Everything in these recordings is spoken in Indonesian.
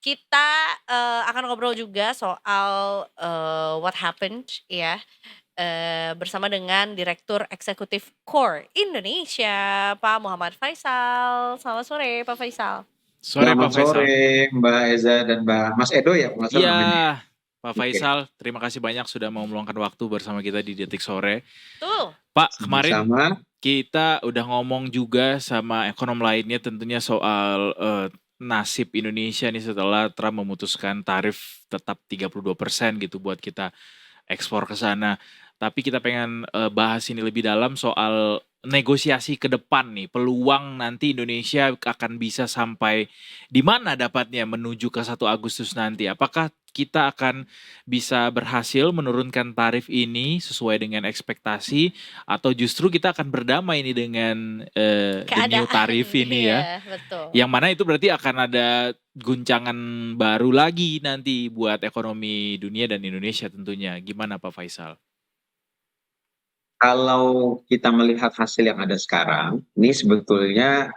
Kita, akan ngobrol juga soal, what happened ya, bersama dengan Direktur Eksekutif CORE Indonesia, Pak Muhammad Faisal. Selamat sore, Pak Faisal. Sore Selamat Pak sore Faisal. Mbak Eza dan Mas Edo ya, kalau nggak salah Iya, namanya. Pak Oke, Faisal, terima kasih banyak sudah mau meluangkan waktu bersama kita di Detik Sore. Tuh. Pak, kemarin sama-sama. kita udah ngomong juga sama ekonom lainnya tentunya soal nasib Indonesia nih setelah Trump memutuskan tarif tetap 32% gitu buat kita ekspor ke sana. Tapi kita pengen bahas ini lebih dalam soal negosiasi ke depan nih, peluang nanti Indonesia akan bisa sampai di mana dapatnya menuju ke 1 Agustus nanti. Apakah kita akan bisa berhasil menurunkan tarif ini sesuai dengan ekspektasi atau justru kita akan berdamai ini dengan the new Keadaan, tarif ini ya. iya betul. Yang mana itu berarti akan ada guncangan baru lagi nanti buat ekonomi dunia dan Indonesia tentunya. Gimana Pak Faisal? Kalau kita melihat hasil yang ada sekarang, ini sebetulnya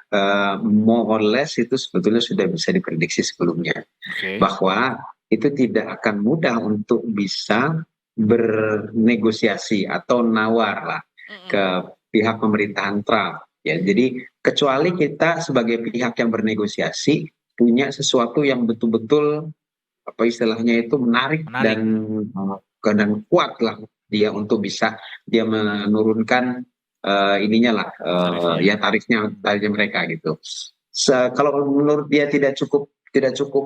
more or less itu sebetulnya sudah bisa diprediksi sebelumnya. Oke. Bahwa itu tidak akan mudah untuk bisa bernegosiasi atau nawar lah ke pihak pemerintahan Trump. Ya, jadi kecuali kita sebagai pihak yang bernegosiasi punya sesuatu yang betul-betul apa istilahnya itu menarik. Menarik. Dan kuat lah dia untuk bisa dia menurunkan ininya lah Tarifnya. ya tarifnya mereka gitu. Kalau menurut dia tidak cukup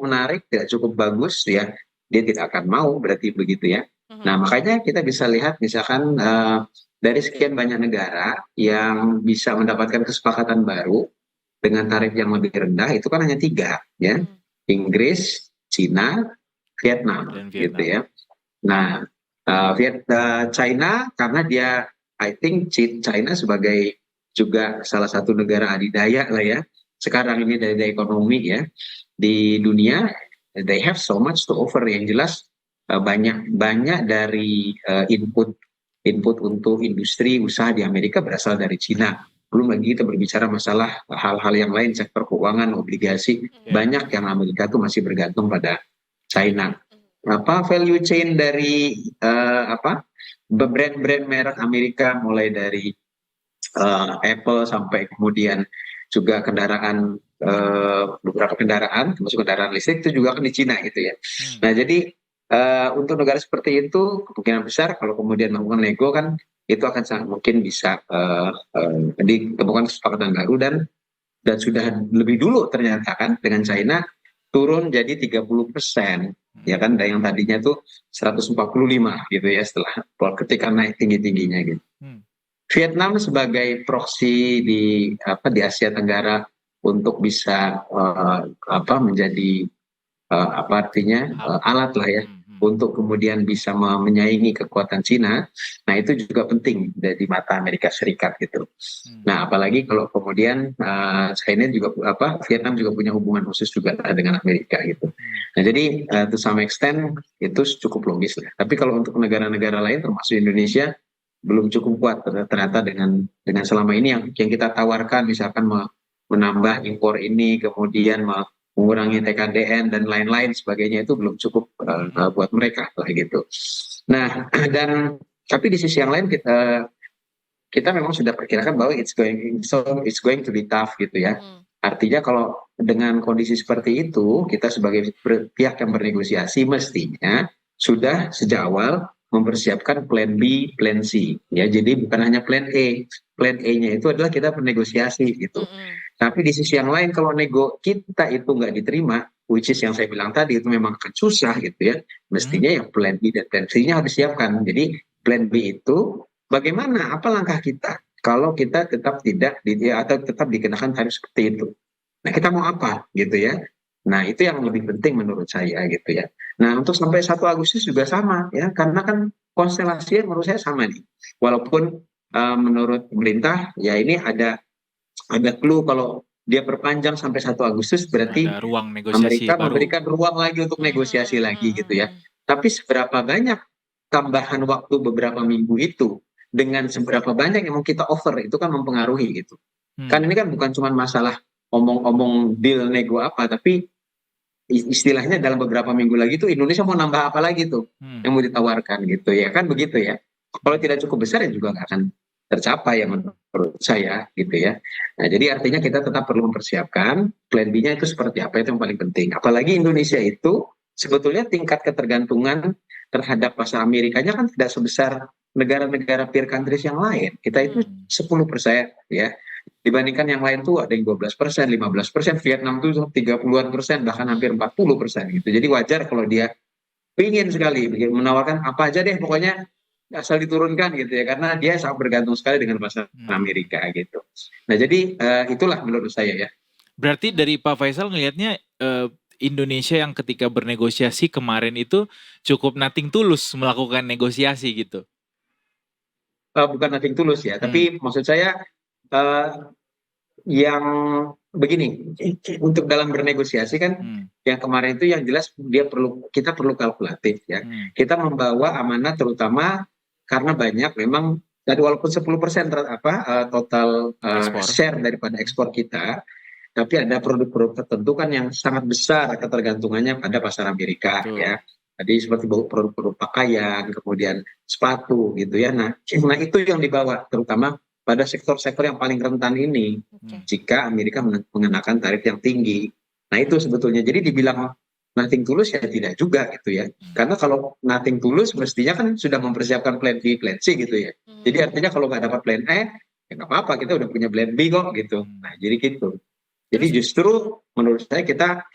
menarik, tidak cukup bagus ya, dia tidak akan mau, berarti begitu ya. Nah, makanya kita bisa lihat misalkan dari sekian banyak negara yang bisa mendapatkan kesepakatan baru dengan tarif yang lebih rendah itu kan hanya 3 ya. Inggris, Cina, Vietnam Dan gitu Vietnam. ya. Nah, China karena dia I think China sebagai juga salah satu negara adidaya lah ya. Sekarang ini dari ekonomi ya di dunia, they have so much to offer. Yang jelas banyak dari input untuk industri usaha di Amerika berasal dari China. Belum lagi kita berbicara masalah hal-hal yang lain, sektor keuangan, obligasi, banyak yang Amerika tuh masih bergantung pada China. Value chain dari brand-brand merek Amerika mulai dari Apple sampai kemudian juga kendaraan beberapa kendaraan termasuk kendaraan listrik itu juga kan di Cina gitu ya. Nah, jadi untuk negara seperti itu kemungkinan besar kalau kemudian melakukan nego kan itu akan sangat mungkin bisa ditemukan kesepakatan baru dan sudah lebih dulu ternyata kan dengan China turun jadi 30%, ya kan, dari yang tadinya tuh 145 gitu ya setelah ketika naik tinggi-tingginya gitu. Vietnam sebagai proksi di Asia Tenggara untuk bisa menjadi alat lah ya untuk kemudian bisa menyaingi kekuatan Cina. Nah, itu juga penting di mata Amerika Serikat gitu. Nah, apalagi kalau kemudian China juga Vietnam juga punya hubungan khusus juga dengan Amerika gitu. Nah, jadi to some extent itu cukup logis lah. Tapi kalau untuk negara-negara lain termasuk Indonesia belum cukup kuat ternyata dengan selama ini yang kita tawarkan misalkan menambah impor ini kemudian mengurangi TKDN dan lain-lain sebagainya itu belum cukup buat mereka lah gitu. Nah, tapi di sisi yang lain kita memang sudah perkirakan bahwa it's going to be tough gitu ya. Artinya kalau dengan kondisi seperti itu kita sebagai pihak yang bernegosiasi mestinya sudah sejak awal mempersiapkan plan B, plan C ya. Jadi bukan hanya plan A. Plan A-nya itu adalah kita bernegosiasi gitu. Tapi di sisi yang lain kalau nego kita itu nggak diterima, which is yang saya bilang tadi itu memang akan susah gitu ya. Mestinya yang plan B dan plan C-nya harus disiapkan. Jadi plan B itu bagaimana? Apa langkah kita kalau kita tetap atau tetap dikenakan tarif seperti itu? Nah, kita mau apa gitu ya? Nah, itu yang lebih penting menurut saya gitu ya. Nah, untuk sampai 1 Agustus juga sama ya, karena kan konstelasinya menurut saya sama nih. Walaupun menurut pemerintah ya ini ada clue kalau dia perpanjang sampai 1 Agustus berarti ada ruang negosiasi Amerika baru. memberikan ruang lagi untuk negosiasi lagi gitu ya. Tapi seberapa banyak tambahan waktu beberapa minggu itu dengan seberapa banyak yang mau kita offer itu kan mempengaruhi gitu. Kan ini kan bukan cuma masalah omong-omong deal nego apa, tapi istilahnya dalam beberapa minggu lagi tuh Indonesia mau nambah apa lagi tuh yang mau ditawarkan gitu ya kan begitu ya. Kalau tidak cukup besar ya juga nggak akan tercapai ya menurut saya gitu ya. Nah jadi artinya kita tetap perlu mempersiapkan plan B-nya itu seperti apa, itu yang paling penting. Apalagi Indonesia itu sebetulnya tingkat ketergantungan terhadap pasar Amerikanya kan tidak sebesar negara-negara peer countries yang lain. Kita itu 10% ya. Dibandingkan yang lain tuh ada yang 12%, 15%, Vietnam tuh 30-an%, bahkan hampir 40% gitu. Jadi wajar kalau dia ingin sekali menawarkan apa aja deh pokoknya asal diturunkan gitu ya, karena dia sangat bergantung sekali dengan pasar Amerika gitu. Nah jadi itulah menurut saya ya. Berarti dari Pak Faisal ngelihatnya Indonesia yang ketika bernegosiasi kemarin itu cukup nothing tulus melakukan negosiasi gitu. Bukan nothing tulus ya, tapi maksud saya yang begini, untuk dalam bernegosiasi kan yang kemarin itu yang jelas kita perlu kalkulatif ya. Kita membawa amanah terutama karena banyak memang dari walaupun 10% total share daripada ekspor kita, tapi ada produk-produk tertentu kan yang sangat besar ketergantungannya pada pasar Amerika ya. Tadi seperti produk-produk pakaian, kemudian sepatu gitu ya. Nah itu yang dibawa terutama pada sektor-sektor yang paling rentan ini jika Amerika mengenakan tarif yang tinggi. Nah itu sebetulnya jadi dibilang nothing tulus ya tidak juga gitu ya. Karena kalau nothing tulus mestinya kan sudah mempersiapkan plan B, plan C gitu ya. Jadi artinya kalau nggak dapat plan E ya nggak apa-apa, kita udah punya plan B kok gitu. Nah jadi gitu. Jadi justru menurut saya kita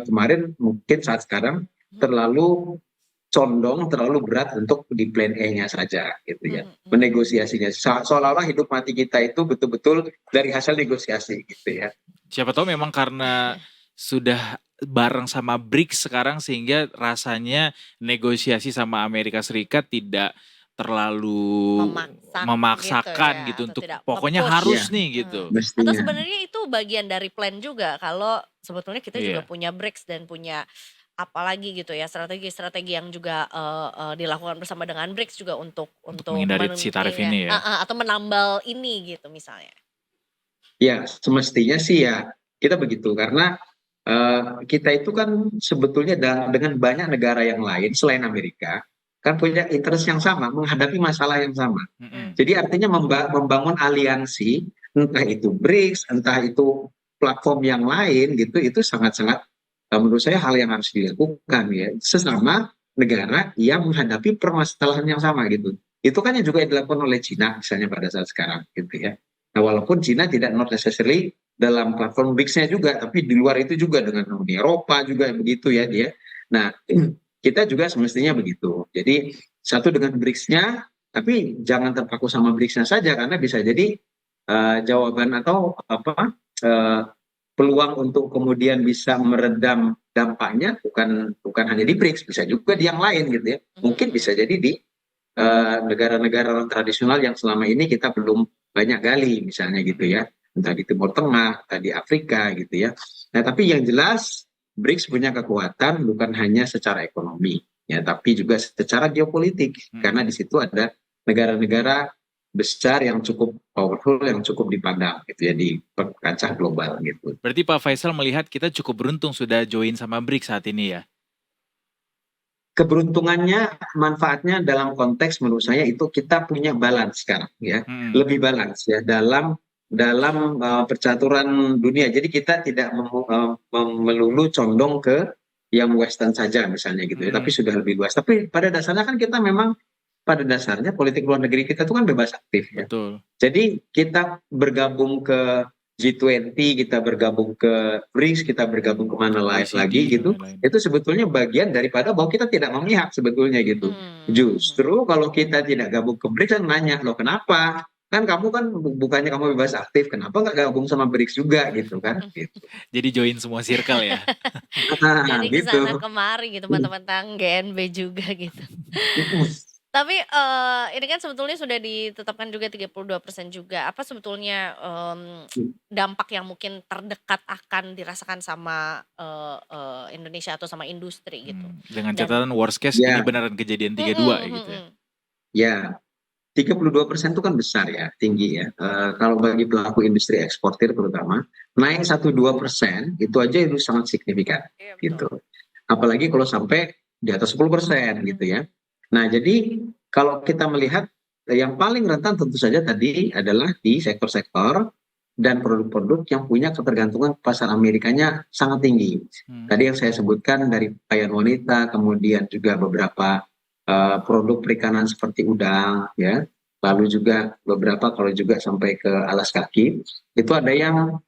kemarin mungkin saat sekarang terlalu condong terlalu berat untuk di plan E-nya saja gitu ya, menegosiasinya seolah-olah hidup mati kita itu betul-betul dari hasil negosiasi gitu ya. Siapa tahu memang karena sudah bareng sama BRICS sekarang sehingga rasanya negosiasi sama Amerika Serikat tidak terlalu memaksakan gitu untuk pokoknya harus nih gitu. Atau sebenarnya itu bagian dari plan juga kalau sebetulnya kita juga punya BRICS dan punya apalagi gitu ya strategi-strategi yang juga dilakukan bersama dengan BRICS juga untuk menghindari si tarif ini ya. Atau menambal ini gitu misalnya. Ya semestinya sih ya kita begitu karena kita itu kan sebetulnya dengan banyak negara yang lain selain Amerika kan punya interest yang sama menghadapi masalah yang sama. Jadi artinya membangun aliansi entah itu BRICS entah itu platform yang lain gitu itu sangat-sangat menurut saya hal yang harus dilakukan ya sesama negara yang menghadapi permasalahan yang sama gitu. Itu kan yang juga dilakukan oleh Cina misalnya pada saat sekarang gitu ya. Nah walaupun Cina tidak not necessarily dalam platform BRICS-nya juga, tapi di luar itu juga dengan Uni Eropa juga begitu ya dia. Nah kita juga semestinya begitu. Jadi satu dengan BRICS-nya, tapi jangan terpaku sama BRICS-nya saja karena bisa jadi jawaban atau peluang untuk kemudian bisa meredam dampaknya bukan hanya di BRICS, bisa juga di yang lain gitu ya. Mungkin bisa jadi di negara-negara tradisional yang selama ini kita belum banyak gali misalnya gitu ya, entah di Timur Tengah, entah di Afrika gitu ya. Nah tapi yang jelas BRICS punya kekuatan bukan hanya secara ekonomi ya, tapi juga secara geopolitik karena di situ ada negara-negara besar yang cukup powerful, yang cukup dipandang gitu ya di kancah global gitu. Berarti Pak Faisal melihat kita cukup beruntung sudah join sama BRICS saat ini ya? Keberuntungannya, manfaatnya dalam konteks menurut saya itu kita punya balance sekarang ya, lebih balance ya dalam percaturan dunia. Jadi kita tidak melulu condong ke yang Western saja misalnya gitu ya, tapi sudah lebih luas. Tapi pada dasarnya kan kita memang pada dasarnya politik luar negeri kita itu kan bebas aktif ya. Betul. Jadi kita bergabung ke G20, kita bergabung ke BRICS, kita bergabung kemana lagi gitu, itu sebetulnya bagian daripada bahwa kita tidak memihak sebetulnya gitu. Justru kalau kita tidak gabung ke BRICS kan nanya, loh kenapa? Kan kamu kan bukannya kamu bebas aktif, kenapa nggak gabung sama BRICS juga gitu kan? Gitu. Jadi join semua circle ya? Jadi kesana kemari gitu, mentang-mentang GNB juga gitu. Tapi ini kan sebetulnya sudah ditetapkan juga 32% juga. Apa sebetulnya dampak yang mungkin terdekat akan dirasakan sama Indonesia atau sama industri gitu? Dengan catatan worst case ini beneran kejadian 32 gitu ya? Ya, 32% itu kan besar ya, tinggi ya. Kalau bagi pelaku industri eksportir terutama, naik 1-2% itu aja itu sangat signifikan Iya betul. gitu. Apalagi kalau sampai di atas 10% gitu ya. Nah, jadi kalau kita melihat yang paling rentan tentu saja tadi adalah di sektor-sektor dan produk-produk yang punya ketergantungan pasar Amerikanya sangat tinggi. Tadi yang saya sebutkan dari pakaian wanita, kemudian juga beberapa produk perikanan seperti udang, ya. Lalu juga beberapa kalau juga sampai ke alas kaki, itu ada yang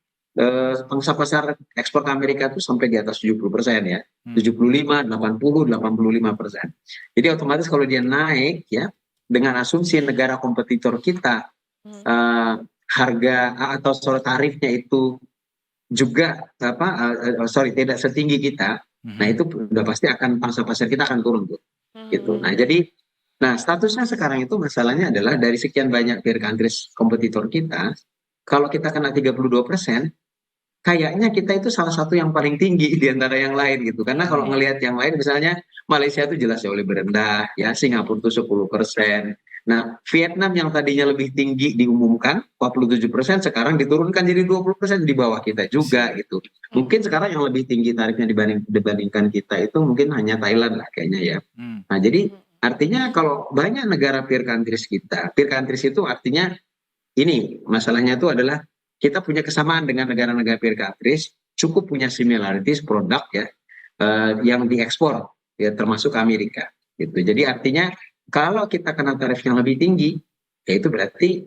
pangsa pasar ekspor ke Amerika itu sampai di atas 70% ya. 75, 80, 85%. Jadi otomatis kalau dia naik ya, dengan asumsi negara kompetitor kita harga atau tarifnya itu juga tidak setinggi kita, nah itu udah pasti akan pangsa pasar kita akan turun tuh, gitu. Nah jadi, statusnya sekarang itu masalahnya adalah dari sekian banyak peer countries kompetitor kita, kalau kita kena 32%, kayaknya kita itu salah satu yang paling tinggi di antara yang lain gitu. Karena kalau ngelihat yang lain misalnya Malaysia itu jelas jauh lebih rendah, ya Singapura itu 10%. Nah, Vietnam yang tadinya lebih tinggi diumumkan 47%, sekarang diturunkan jadi 20% di bawah kita juga gitu. Mungkin sekarang yang lebih tinggi tarifnya dibandingkan kita itu mungkin hanya Thailand lah kayaknya ya. Nah, jadi artinya kalau banyak negara peer countries kita, peer countries itu artinya ini masalahnya itu adalah kita punya kesamaan dengan negara-negara peer countries, cukup punya similarities produk ya yang diekspor ya termasuk Amerika gitu. Jadi artinya kalau kita kena tarif yang lebih tinggi, ya itu berarti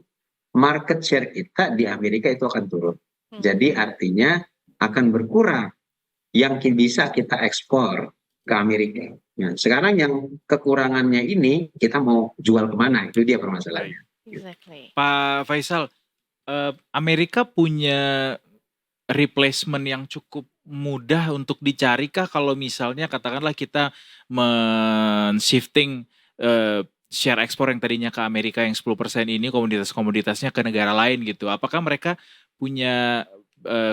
market share kita di Amerika itu akan turun. Jadi artinya akan berkurang yang bisa kita ekspor ke Amerika. Nah, sekarang yang kekurangannya ini kita mau jual kemana? Itu dia permasalahannya. Exactly. Pak Faisal, Amerika punya replacement yang cukup mudah untuk dicari kah kalau misalnya katakanlah kita men-shifting share ekspor yang tadinya ke Amerika yang 10% ini komoditas-komoditasnya ke negara lain gitu. Apakah mereka punya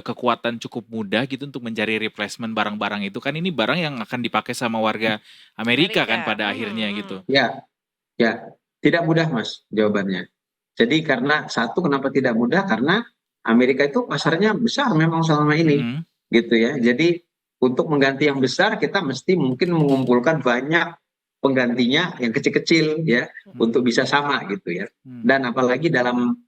kekuatan cukup mudah gitu untuk mencari replacement barang-barang itu? Kan ini barang yang akan dipakai sama warga Amerika kan pada akhirnya gitu. Ya, tidak mudah Mas jawabannya. Jadi karena kenapa tidak mudah? Karena Amerika itu pasarnya besar memang selama ini, gitu ya. Jadi untuk mengganti yang besar kita mesti mungkin mengumpulkan banyak penggantinya yang kecil-kecil ya untuk bisa sama gitu ya. Dan apalagi dalam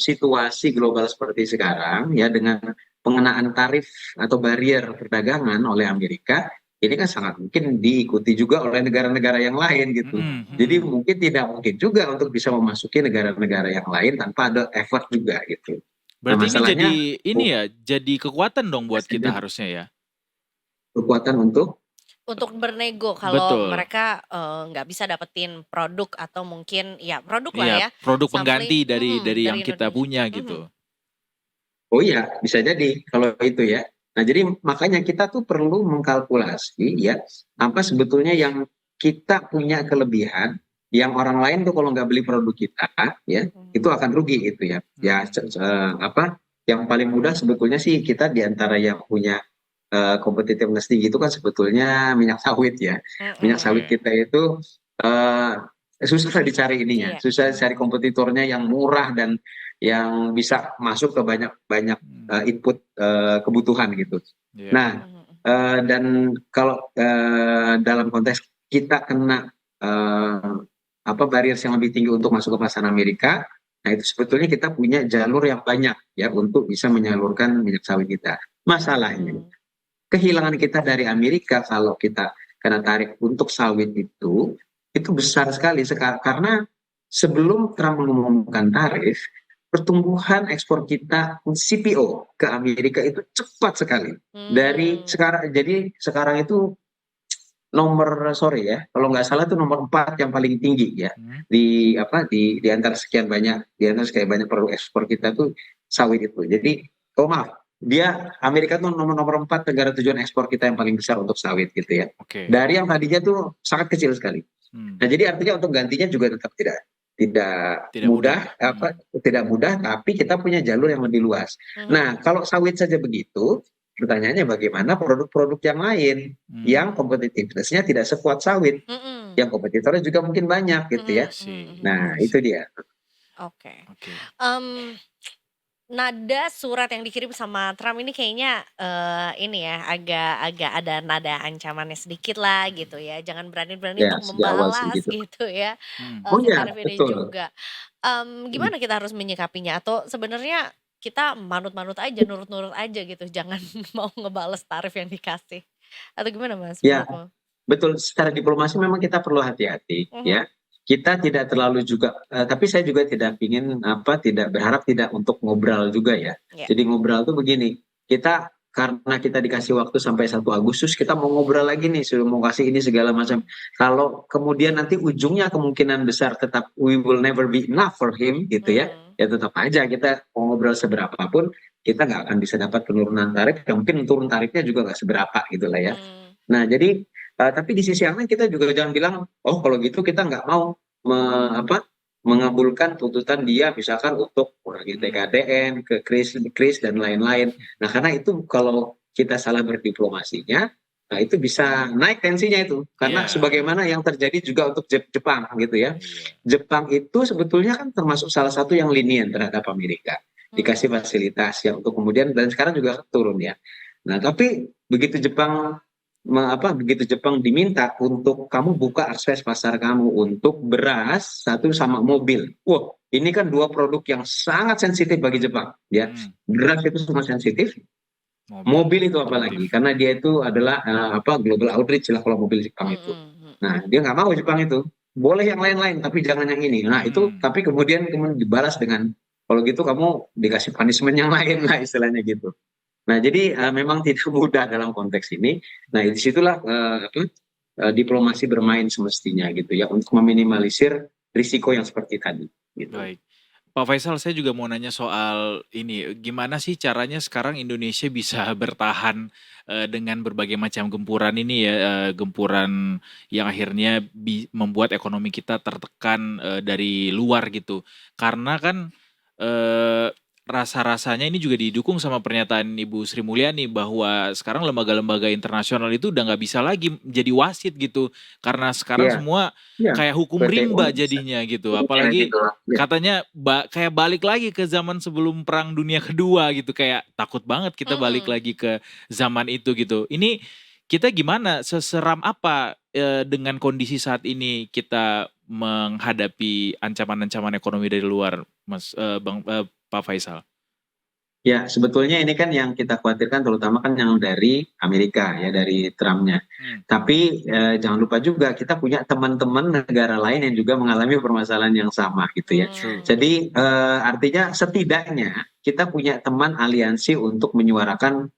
situasi global seperti sekarang ya dengan pengenaan tarif atau barrier perdagangan oleh Amerika, ini kan sangat mungkin diikuti juga oleh negara-negara yang lain gitu. Jadi tidak mungkin juga untuk bisa memasuki negara-negara yang lain tanpa ada effort juga gitu. Berarti ini jadi kekuatan dong buat kita harusnya ya. Kekuatan untuk bernego kalau mereka nggak bisa dapetin produk atau mungkin ya produk lah ya. Produk pengganti dari yang kita punya gitu. Oh iya, bisa jadi kalau itu ya. Nah, jadi makanya kita tuh perlu mengkalkulasi ya apa sebetulnya yang kita punya kelebihan yang orang lain tuh kalau nggak beli produk kita ya itu akan rugi gitu ya. Ya yang paling mudah sebetulnya sih kita diantara yang punya competitiveness tinggi itu kan sebetulnya minyak sawit ya. Minyak sawit kita itu susah dicari ininya, susah cari kompetitornya yang murah dan yang bisa masuk ke banyak input kebutuhan gitu. Nah, dan kalau dalam konteks kita kena barriers yang lebih tinggi untuk masuk ke pasar Amerika, nah itu sebetulnya kita punya jalur yang banyak ya untuk bisa menyalurkan minyak sawit kita. Masalahnya, kehilangan kita dari Amerika kalau kita kena tarik untuk sawit itu besar sekali karena sebelum Trump mengumumkan tarif, pertumbuhan ekspor kita CPO ke Amerika itu cepat sekali. Dari sekarang, jadi sekarang itu kalau nggak salah itu nomor 4 yang paling tinggi ya di antara sekian banyak produk ekspor kita tuh sawit itu. Jadi Amerika tuh nomor 4 negara tujuan ekspor kita yang paling besar untuk sawit gitu ya. Dari yang tadinya tuh sangat kecil sekali. Nah jadi artinya untuk gantinya juga tetap tidak mudah, tidak mudah, tapi kita punya jalur yang lebih luas. Nah, kalau sawit saja begitu, pertanyaannya bagaimana produk-produk yang lain yang kompetitivitasnya tidak sekuat sawit, yang kompetitornya juga mungkin banyak gitu ya. Nah, itu dia. Oke. Oke. Nada surat yang dikirim sama Trump ini kayaknya ini ya agak ada nada ancamannya sedikit lah gitu ya. Jangan berani-berani Ya, untuk sejak awal sih membalas gitu. gitu ya Oh si ya, tarif ini betul. juga. Gimana kita harus menyikapinya? Atau sebenarnya kita manut-manut aja, nurut-nurut aja gitu, jangan mau ngebales tarif yang dikasih. Atau gimana Mas Ya, menurutmu? betul. Secara diplomasi memang kita perlu hati-hati ya. Kita tidak terlalu juga, tapi saya juga tidak tidak berharap tidak untuk ngobrol juga ya. Ya. Jadi ngobrol tuh begini, kita karena kita dikasih waktu sampai 1 Agustus, kita mau ngobrol lagi nih, sudah mau kasih ini segala macam. Kalau kemudian nanti ujungnya kemungkinan besar tetap we will never be enough for him gitu ya, ya tetap aja kita mau ngobrol seberapapun, kita nggak akan bisa dapat penurunan tarif, yang mungkin turun tarifnya juga nggak seberapa gitu lah ya. Nah, jadi tapi di sisi yang lain kita juga jangan bilang, oh kalau gitu kita nggak mau mengabulkan tuntutan dia misalkan untuk kurangi TKDN, ke kris dan lain-lain. Nah, karena itu kalau kita salah berdiplomasinya, nah itu bisa naik tensinya itu. Karena sebagaimana yang terjadi juga untuk Jepang gitu ya. Jepang itu sebetulnya kan termasuk salah satu yang lenient terhadap Amerika. Dikasih fasilitas ya untuk kemudian, dan sekarang juga turun ya. Nah, tapi begitu Jepang diminta untuk kamu buka akses pasar kamu untuk beras satu sama mobil. Wah, ini kan 2 produk yang sangat sensitif bagi Jepang ya. Beras itu sangat sensitif. Mobil itu apalagi karena dia itu adalah global outreach lah kalau mobil Jepang itu. Nah, dia nggak mau Jepang itu. Boleh yang lain-lain tapi jangan yang ini. Nah, itu tapi kemudian dibalas dengan kalau gitu kamu dikasih punishment yang lain lah istilahnya gitu. Nah, jadi memang tidak mudah dalam konteks ini. Nah, disitulah diplomasi bermain semestinya gitu ya untuk meminimalisir risiko yang seperti tadi. Gitu. Baik, Pak Faisal, saya juga mau nanya soal ini, gimana sih caranya sekarang Indonesia bisa bertahan dengan berbagai macam gempuran ini ya, gempuran yang akhirnya membuat ekonomi kita tertekan dari luar gitu. Karena kan rasa-rasanya ini juga didukung sama pernyataan Ibu Sri Mulyani bahwa sekarang lembaga-lembaga internasional itu udah nggak bisa lagi jadi wasit gitu. Karena sekarang semua kayak hukum rimba jadinya gitu. Apalagi katanya kayak balik lagi ke zaman sebelum Perang Dunia Kedua gitu. Kayak takut banget kita balik lagi ke zaman itu gitu. Ini kita gimana, seseram apa dengan kondisi saat ini kita menghadapi ancaman-ancaman ekonomi dari luar, Mas Pak Faisal? Ya, sebetulnya ini kan yang kita khawatirkan terutama kan yang dari Amerika ya, dari Trump-nya. Tapi jangan lupa juga kita punya teman-teman negara lain yang juga mengalami permasalahan yang sama gitu ya. Jadi artinya setidaknya kita punya teman aliansi untuk menyuarakan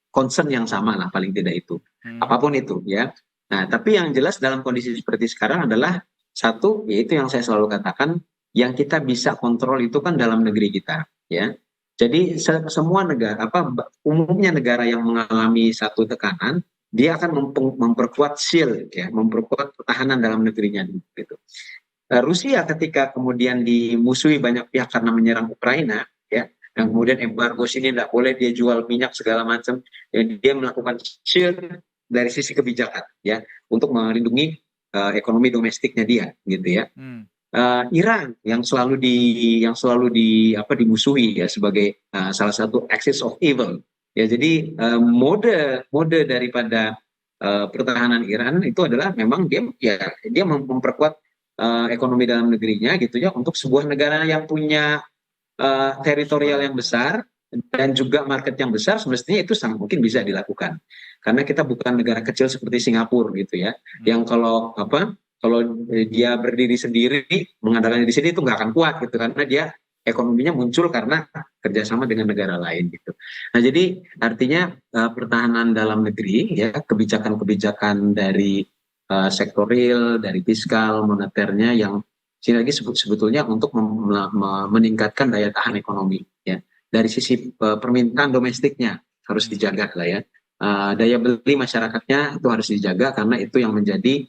concern yang sama lah paling tidak itu. Apapun itu ya. Nah, tapi yang jelas dalam kondisi seperti sekarang adalah satu, yaitu yang saya selalu katakan, yang kita bisa kontrol itu kan dalam negeri kita ya. Jadi semua negara umumnya negara yang mengalami satu tekanan dia akan memperkuat shield ya, memperkuat pertahanan dalam negerinya gitu. Rusia ketika kemudian dimusuhi banyak pihak karena menyerang Ukraina ya, dan kemudian embargo sini tidak boleh dia jual minyak segala macam, ya, dia melakukan shield dari sisi kebijakan ya untuk melindungi ekonomi domestiknya dia gitu ya. Iran yang selalu dimusuhi ya sebagai salah satu axis of evil ya. Jadi mode daripada pertahanan Iran itu adalah memang dia memperkuat ekonomi dalam negerinya gitu ya, untuk sebuah negara yang punya teritorial yang besar dan juga market yang besar. Semestinya itu sangat mungkin bisa dilakukan karena kita bukan negara kecil seperti Singapura gitu ya, yang kalau dia berdiri sendiri mengandalkan di sini itu nggak akan kuat gitu, karena dia ekonominya muncul karena kerjasama dengan negara lain gitu. Nah, jadi artinya pertahanan dalam negeri ya, kebijakan-kebijakan dari sektor real, dari fiskal, moneternya yang lagi sebetulnya untuk meningkatkan daya tahan ekonomi ya. Dari sisi permintaan domestiknya harus dijaga lah ya. Daya beli masyarakatnya itu harus dijaga karena itu yang menjadi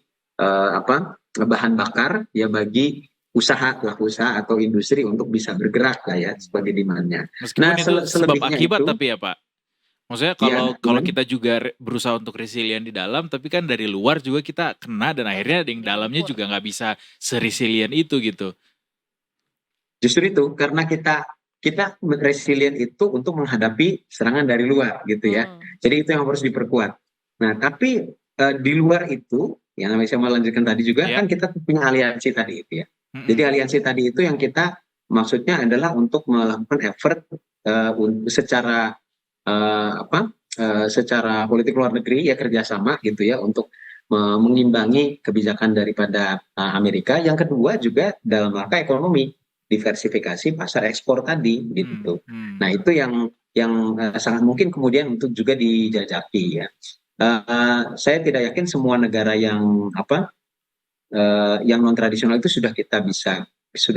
bahan bakar ya bagi pelaku usaha atau industri untuk bisa bergerak lah ya sebagai demand-nya. Meskipun itu sebab akibat itu, tapi ya Pak. Maksudnya Iya, kalau kita juga berusaha untuk resilient di dalam, tapi kan dari luar juga kita kena dan akhirnya yang dalamnya Digempur. juga nggak bisa seresilient itu gitu. justru itu karena kita resilient itu untuk menghadapi serangan dari luar gitu ya. Jadi itu yang harus diperkuat. Nah, tapi di luar itu, yang namanya saya melanjutkan tadi juga Iya. kan kita punya aliansi tadi itu ya. Mm-mm. Jadi aliansi tadi itu yang kita maksudnya adalah untuk melakukan effort secara secara politik luar negeri ya kerjasama gitu ya untuk mengimbangi kebijakan daripada Amerika. Yang kedua juga dalam rangka ekonomi, diversifikasi pasar ekspor tadi gitu. Nah itu yang sangat mungkin kemudian untuk juga dijajaki ya. Saya tidak yakin semua negara yang yang non tradisional itu sudah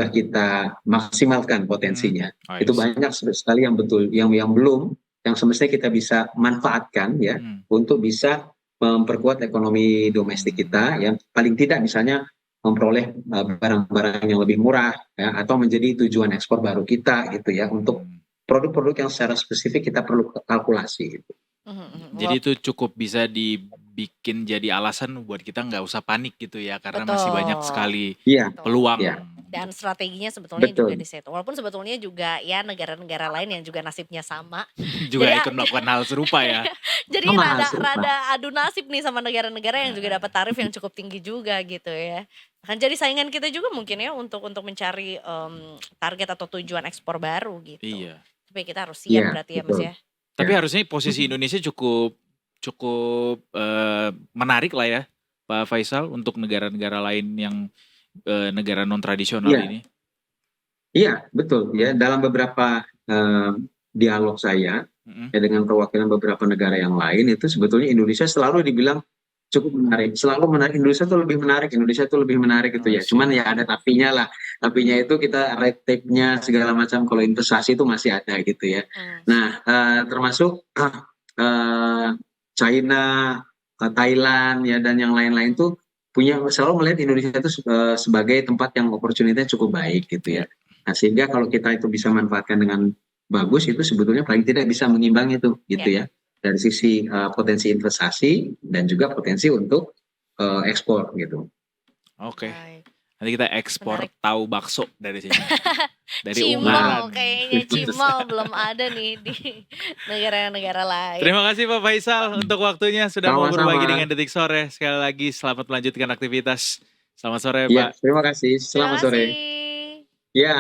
kita maksimalkan potensinya. Itu banyak sekali yang betul yang belum, yang semestinya kita bisa manfaatkan ya untuk bisa memperkuat ekonomi domestik kita yang paling tidak misalnya memperoleh barang-barang yang lebih murah ya, atau menjadi tujuan ekspor baru kita gitu ya untuk produk-produk yang secara spesifik kita perlu kalkulasi gitu. Jadi itu cukup bisa dibikin jadi alasan buat kita nggak usah panik gitu ya, karena masih banyak sekali peluang. Dan strateginya sebetulnya juga di situ. Walaupun sebetulnya juga ya negara-negara lain yang juga nasibnya sama. Juga ikut melakukan hal serupa ya. Jadi rada adu nasib nih sama negara-negara yang juga dapat tarif yang cukup tinggi juga gitu ya. Kan jadi saingan kita juga mungkin ya untuk mencari target atau tujuan ekspor baru gitu. Iya. Tapi kita harus siap berarti ya Mas ya. Tapi harusnya posisi Indonesia cukup menarik lah ya Pak Faisal untuk negara-negara lain yang negara non tradisional ini. Iya betul ya, dalam beberapa dialog saya ya dengan perwakilan beberapa negara yang lain itu sebetulnya Indonesia selalu dibilang cukup menarik, Indonesia tuh lebih menarik gitu ya. Cuman ya ada tapinya lah. Tapinya itu kita red tape-nya segala macam kalau investasi itu masih ada gitu ya. Nah, termasuk China, Thailand ya dan yang lain-lain tuh selalu melihat Indonesia itu sebagai tempat yang opportunity-nya cukup baik gitu ya. Nah, sehingga kalau kita itu bisa manfaatkan dengan bagus itu sebetulnya paling tidak bisa mengimbangi itu gitu ya. Dari sisi potensi investasi dan juga potensi untuk ekspor gitu. Oke. Nanti kita ekspor tahu bakso dari sini. Dari Cimol kayaknya Cimol belum ada nih di negara-negara lain. Terima kasih Pak Faisal untuk waktunya sudah mau berbagi dengan Detik Sore. Sekali lagi selamat melanjutkan aktivitas. Selamat sore Pak. Terima kasih. Selamat sore. Ya.